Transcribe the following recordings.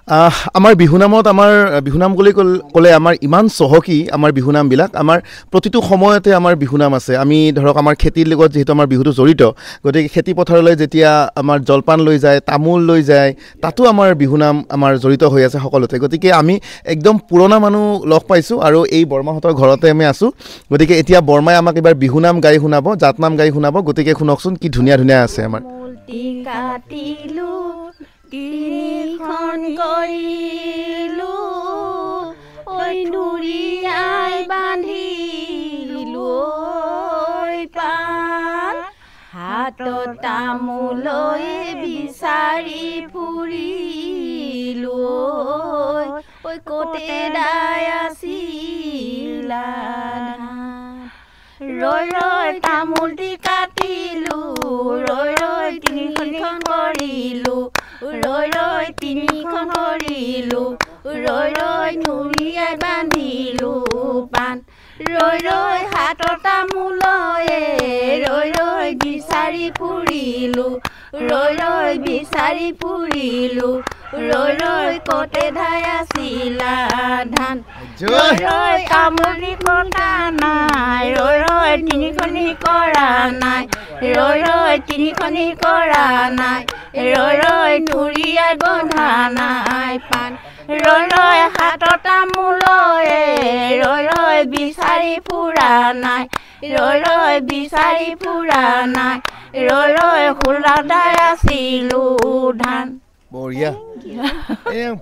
আমাৰ বিহুনামত আমাৰ বিহুনাম বুলি ক'লে আমাৰ ইমান চহকী আমাৰ বিহুনামবিলাক আমাৰ প্ৰতিটো সময়তে আমাৰ বিহুনাম আছে আমি ধৰক আমাৰ খেতিৰ লগত যিহেতু আমাৰ বিহুটো জড়িত গতিকে খেতি পথাৰলৈ যেতিয়া আমাৰ জলপান লৈ যায় তামোল লৈ যায় তাতো আমাৰ বিহুনাম আমাৰ জড়িত হৈ আছে সকলোতে গতিকে আমি একদম পুৰণা মানুহ লগ পাইছোঁ আৰু এই বৰ্মাহঁতৰ ঘৰতে আমি আছোঁ গতিকে এতিয়া বৰ্মাই আমাক এবাৰ বিহুনাম গাই শুনাব জাতনাম গাই শুনাব গতিকে শুনকচোন কি ধুনীয়া ধুনীয়া আছে আমাৰ তিনিখন কৰিলো ঐ নুৰিয়াই বান্ধিলো ঐ পাণ হাতত তামোলৈ বিচাৰি ফুৰিলো ঐ কতে দাই আছিলা ৰৈ ৰৈ তামোলটি কাটিলো ৰৈ ৰৈ তিনিখন কৰিলো ৰৈ ৰৈ তিনিখন কৰিলো ৰৈ ৰৈ নুৰিয়াই বান্ধিলো পাণ ৰৈ ৰৈ হাতৰ তামোলয়ে ৰৈ ৰৈ বিচাৰি ফুৰিলো ৰৈ ৰৈ বিচাৰি ফুৰিলো ৰৈ ৰৈ কতে ধাই আছিলা ধান ৰৈ ৰৈ তামোলি কটা নাই ৰৈ ৰৈ তিনিখনি কৰা নাই ৰৈ ৰৈ তিনিখনি কৰা নাই ৰৈ ৰৈ নুৰিয়াই বন্ধা নাই পাণ ৰৈ ৰৈ হাতৰ তামোলয়ে ৰৈ ৰৈ বিচাৰি ফুৰা নাই ৰৈ ৰৈ বিচাৰি ফুৰা নাই ৰৈ ৰৈ খোলাদাই আছিলো ধান বঢ়িয়া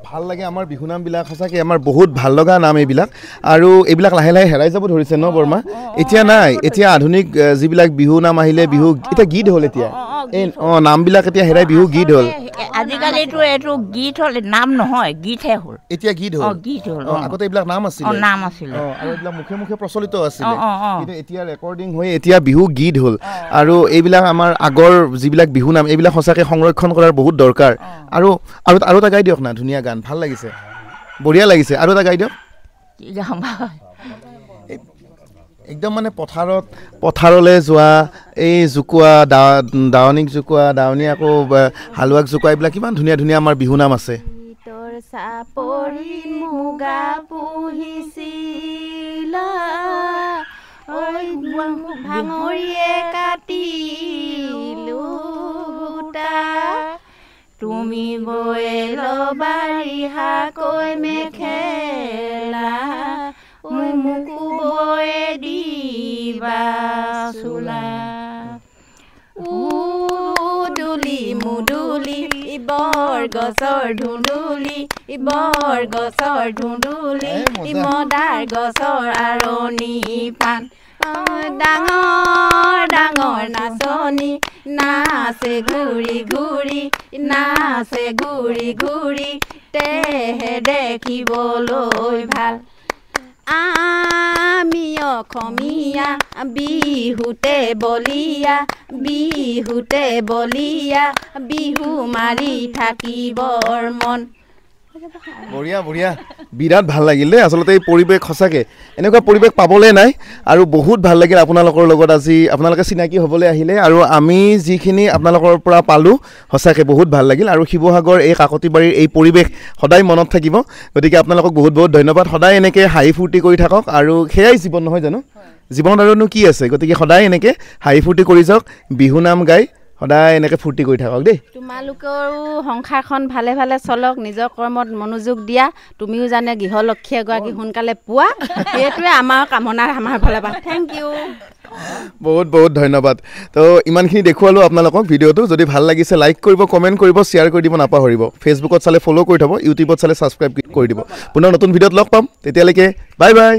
ভাল লাগে আমাৰ বিহুনামবিলাক সঁচাকৈ আমাৰ বহুত ভাল লগা নাম এইবিলাক আৰু এইবিলাক লাহে লাহে হেৰাই যাব ধৰিছে ন বৰ্মা এতিয়া নাই এতিয়া আধুনিক যিবিলাক বিহু নাম আহিলে বিহু এতিয়া গীত হ'ল এতিয়া এই নামবিলাক এতিয়া হেৰাই বিহু গীত হ'ল আজিকালিতো এইটো গীত হ'ল নাম নহয় গীতহে হ'ল এতিয়া গীত হ'ল গীত হ'ল আগতে এইবিলাক নাম আছিলে নাম আছিলে আৰু এইবিলাক মুখে মুখে প্ৰচলিত আছিলে কিন্তু এতিয়া ৰেকৰ্ডিং হৈ এতিয়া বিহু গীত হ'ল আৰু এইবিলাক আমাৰ আগৰ যিবিলাক বিহু নাম এইবিলাক সঁচাকৈ সংৰক্ষণ কৰাৰ বহুত দৰকাৰ আৰু আৰু আৰু এটা গাই দিয়ক না ধুনীয়া গান ভাল লাগিছে বঢ়িয়া লাগিছে আৰু এটা গাই দিয়ক একদম মানে পথাৰলৈ যোৱা এই জোকোৱা দাৱনীক জোকোৱা দাৱনী আকৌ হালোৱাক জোকোৱা এইবিলাক কিমান ধুনীয়া ধুনীয়া আমাৰ বিহু নাম আছে চাপৰি মুগা পুহিছিলা ভাঙৰিয়ে কাটিলো তুমি বৈ লবাৰিহা কৈ মেখেলা মোকো বৈ দিবা চোলা উদুলি মুদুলি বৰ গছৰ ধুন্দুলি বৰ গছৰ ধুন্দুলি মদাৰ গছৰ আৰণি পাণ ডাঙৰ ডাঙৰ নাচনী নাচে ঘূৰি ঘূৰি নাচে ঘূৰি ঘূৰি তেহে দেখিবলৈ ভাল আমি অসমীয়া বিহুতে বলিয়া বিহু মাৰি থাকিবৰ মন বঢ়িয়া বঢ়িয়া বিৰাট ভাল লাগিল দেই আচলতে এই পৰিৱেশ সঁচাকৈ এনেকুৱা পৰিৱেশ পাবলৈ নাই আৰু বহুত ভাল লাগিল আপোনালোকৰ লগত আজি আপোনালোকে চিনাকি হ'বলৈ আহিলে আৰু আমি যিখিনি আপোনালোকৰ পৰা পালোঁ সঁচাকৈ বহুত ভাল লাগিল আৰু শিৱসাগৰ এই কাকতিবাৰীৰ এই পৰিৱেশ সদায় মনত থাকিব গতিকে আপোনালোকক বহুত বহুত ধন্যবাদ সদায় এনেকৈ হাঁহি ফূৰ্তি কৰি থাকক আৰু সেয়াই জীৱন নহয় জানো জীৱনত আৰুনো কি আছে গতিকে সদায় এনেকৈ হাঁহি ফূৰ্তি কৰি যাওক বিহুনাম গাই সদায় এনেকৈ ফূৰ্তি কৰি থাকক দেই তোমালোকৰো সংসাৰখন ভালে ভালে চলক নিজৰ কৰ্মত মনোযোগ দিয়া তুমিও জানে গৃহলক্ষ্মী এগৰাকী সোনকালে পোৱা সেইটোৱে আমাৰ কামনা আমাৰ ফালৰ পৰা থেংক ইউ বহুত বহুত ধন্যবাদ তো ইমানখিনি দেখুৱালোঁ আপোনালোকক ভিডিঅ'টো যদি ভাল লাগিছে লাইক কৰিব কমেণ্ট কৰিব শ্বেয়াৰ কৰি দিব নাপাহৰিব ফেচবুকত চালে ফ'ল' কৰি থ'ব ইউটিউবত চালে ছাবস্ক্ৰাইব কৰি দিব পুনৰ নতুন ভিডিঅ'ত লগ পাম তেতিয়ালৈকে বাই বাই